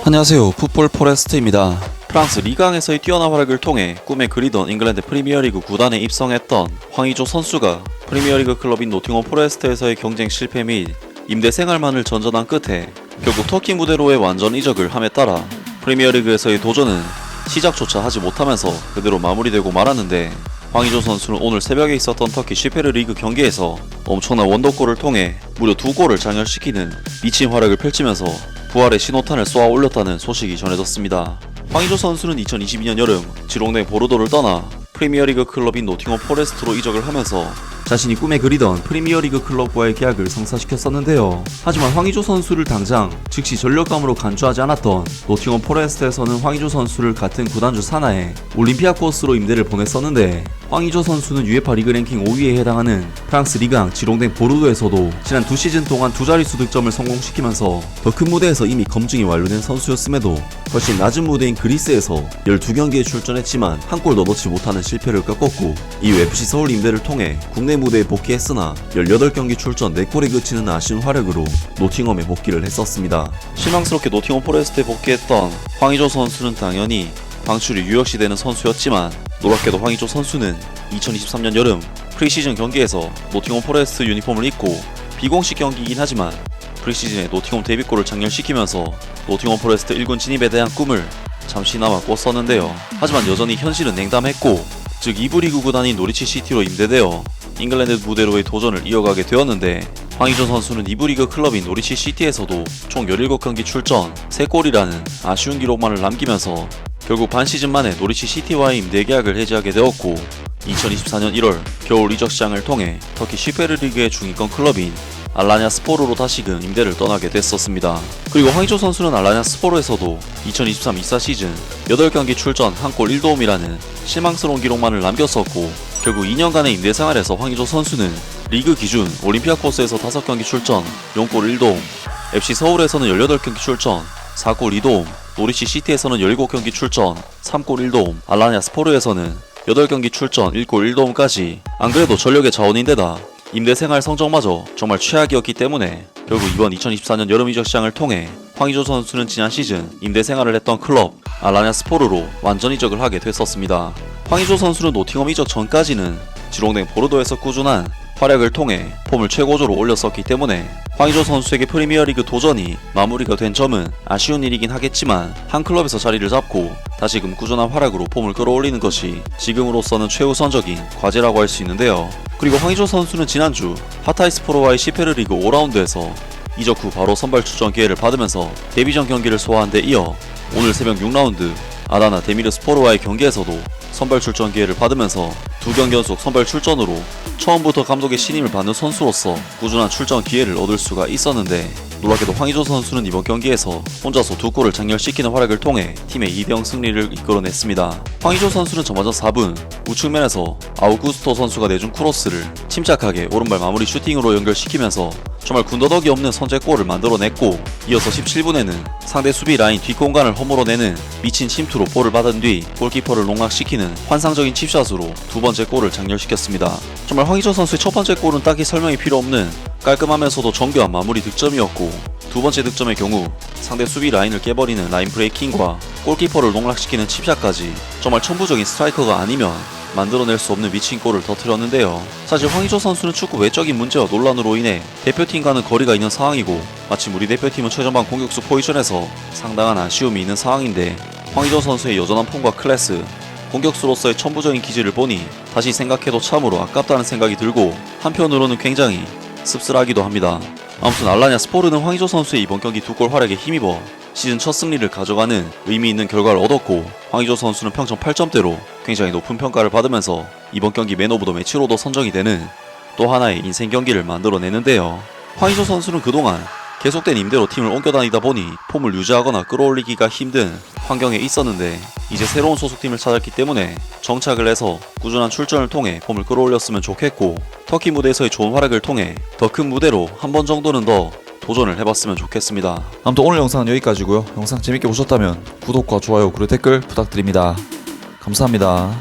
안녕하세요. 풋볼 포레스트입니다. 프랑스 리강에서의 뛰어난 활약을 통해 꿈에 그리던 잉글랜드 프리미어리그 구단에 입성했던 황의조 선수가 프리미어리그 클럽인 노팅엄 포레스트에서의 경쟁 실패 및 임대 생활만을 전전한 끝에 결국 터키 무대로의 완전 이적을 함에 따라 프리미어리그에서의 도전은 시작조차 하지 못하면서 그대로 마무리되고 말았는데, 황의조 선수는 오늘 새벽에 있었던 터키 슈페르 리그 경기에서 엄청난 원더골을 통해 무려 2골을 장렬시키는 미친 활약을 펼치면서 부활의 신호탄을 쏘아 올렸다는 소식이 전해졌습니다. 황의조 선수는 2022년 여름 지롱댕 보르도를 떠나 프리미어리그 클럽인 노팅엄 포레스트로 이적을 하면서 자신이 꿈에 그리던 프리미어리그 클럽과의 계약을 성사시켰었는데요. 하지만 황의조 선수를 당장 즉시 전력감으로 간주하지 않았던 노팅엄 포레스트에서는 황의조 선수를 같은 구단주 산하에 올림피아코스로 임대를 보냈었는데, 황의조 선수는 UEFA 리그 랭킹 5위에 해당하는 프랑스 리강 지롱댕 보르도에서도 지난 2시즌 동안 두 자릿수 득점을 성공시키면서 더 큰 무대에서 이미 검증이 완료된 선수였음에도 훨씬 낮은 무대인 그리스에서 12경기에 출전했지만 한 골도 넣지 못하는 실패를 겪었고, 이후 FC 서울 임대를 통해 국내 무대에 복귀했으나 18경기 출전 4골에 그치는 아쉬운 활약으로 노팅엄에 복귀를 했었습니다. 실망스럽게 노팅엄 포레스트에 복귀했던 황의조 선수는 당연히 방출이 유력시되는 선수였지만, 놀랍게도 황의조 선수는 2023년 여름 프리시즌 경기에서 노팅엄 포레스트 유니폼을 입고 비공식 경기이긴 하지만 프리시즌에 노팅엄 데뷔골을 장렬시키면서 노팅엄 포레스트 1군 진입에 대한 꿈을 잠시나마 꿨었는데요. 하지만 여전히 현실은 냉담했고, 즉 2부 리그 구단인 노리치 시티로 임대되어 잉글랜드 무대로의 도전을 이어가게 되었는데, 황의조 선수는 2부 리그 클럽인 노리치 시티에서도 총 17경기 출전 3골이라는 아쉬운 기록만을 남기면서 결국 반 시즌 만에 노리치 시티와의 임대 계약을 해지하게 되었고, 2024년 1월 겨울 이적 시장을 통해 터키 슈페르 리그의 중위권 클럽인 알라냐 스포르로 다시금 임대를 떠나게 됐었습니다. 그리고 황의조 선수는 알라냐 스포르에서도 2023-24 시즌 8경기 출전 1골 1도움이라는 실망스러운 기록만을 남겼었고, 결국 2년간의 임대 생활에서 황의조 선수는 리그 기준 올림피아코스에서 5경기 출전 0골 1도움, FC 서울에서는 18경기 출전 4골 2도움, 노리치 시티에서는 17경기 출전 3골 1도움, 알라냐 스포르에서는 8경기 출전 1골 1도움까지 안 그래도 전력의 자원인데다 임대생활 성적마저 정말 최악이었기 때문에 결국 이번 2024년 여름 이적 시장을 통해 황의조 선수는 지난 시즌 임대생활을 했던 클럽 알라냐 스포르로 완전 이적을 하게 됐었습니다. 황의조 선수는 노팅엄 이적 전까지는 지롱댕 보르도에서 꾸준한 활약을 통해 폼을 최고조로 올렸었기 때문에 황의조 선수에게 프리미어리그 도전이 마무리가 된 점은 아쉬운 일이긴 하겠지만, 한 클럽에서 자리를 잡고 다시금 꾸준한 활약으로 폼을 끌어올리는 것이 지금으로서는 최우선적인 과제라고 할 수 있는데요. 그리고 황의조 선수는 지난주 하타이스포르와의 시페르 리그 5라운드에서 이적 후 바로 선발 출전 기회를 받으면서 데뷔전 경기를 소화한 데 이어 오늘 새벽 6라운드 아다나 데미르스포르와의 경기에서도 선발 출전 기회를 받으면서 2경기 연속 선발 출전으로 처음부터 감독의 신임을 받는 선수로서 꾸준한 출전 기회를 얻을 수가 있었는데, 놀랍게도 황의조 선수는 이번 경기에서 혼자서 2골을 장렬시키는 활약을 통해 팀의 2대0 승리를 이끌어냈습니다. 황의조 선수는 전반전 4분 우측면에서 아우구스토 선수가 내준 크로스를 침착하게 오른발 마무리 슈팅으로 연결시키면서 정말 군더더기 없는 선제골을 만들어냈고, 이어서 17분에는 상대 수비 라인 뒷공간을 허물어내는 미친 침투로 볼을 받은 뒤 골키퍼를 농락시키는 환상적인 칩샷으로 두 번째 골을 장렬시켰습니다. 정말 황의조 선수의 첫 번째 골은 딱히 설명이 필요 없는 깔끔하면서도 정교한 마무리 득점이었고, 두 번째 득점의 경우 상대 수비 라인을 깨버리는 라인 브레이킹과 골키퍼를 농락시키는 칩샷까지 정말 천부적인 스트라이커가 아니면 만들어낼 수 없는 미친 골을 터뜨렸는데요. 사실 황의조 선수는 축구 외적인 문제와 논란으로 인해 대표팀과는 거리가 있는 상황이고, 마침 우리 대표팀은 최전방 공격수 포지션에서 상당한 아쉬움이 있는 상황인데, 황의조 선수의 여전한 폼과 클래스, 공격수로서의 천부적인 기질을 보니 다시 생각해도 참으로 아깝다는 생각이 들고, 한편으로는 굉장히 씁쓸하기도 합니다. 아무튼 알라냐 스포르는 황의조 선수의 이번 경기 2골 활약에 힘입어 시즌 첫 승리를 가져가는 의미 있는 결과를 얻었고, 황의조 선수는 평점 8점대로 굉장히 높은 평가를 받으면서 이번 경기 맨 오브 더 매치로도 선정이 되는 또 하나의 인생 경기를 만들어내는데요. 황의조 선수는 그동안 계속된 임대로 팀을 옮겨다니다 보니 폼을 유지하거나 끌어올리기가 힘든 환경에 있었는데, 이제 새로운 소속팀을 찾았기 때문에 정착을 해서 꾸준한 출전을 통해 폼을 끌어올렸으면 좋겠고, 터키 무대에서의 좋은 활약을 통해 더 큰 무대로 한 번 정도는 더 도전을 해봤으면 좋겠습니다. 아무튼 오늘 영상은 여기까지고요. 영상 재밌게 보셨다면 구독과 좋아요 그리고 댓글 부탁드립니다. 감사합니다.